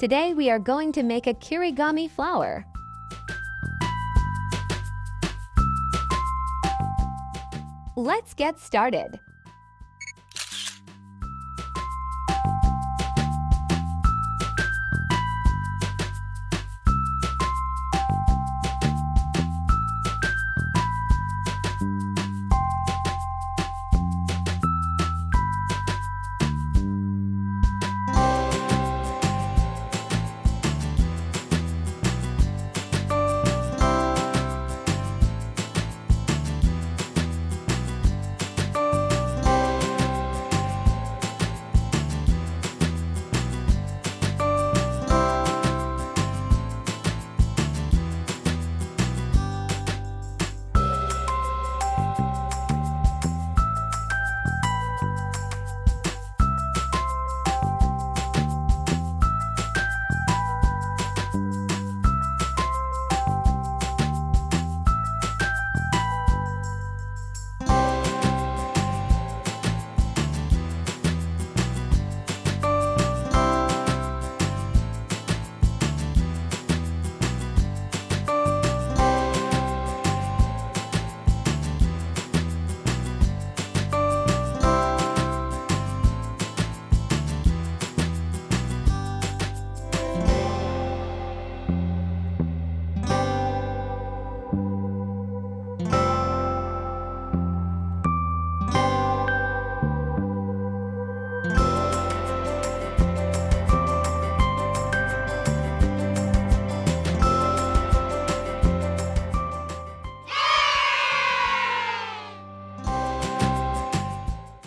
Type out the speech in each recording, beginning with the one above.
Today we are going to make a Kirigami flower. Let's get started.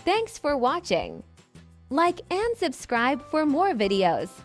Thanks for watching. Like and subscribe for more videos.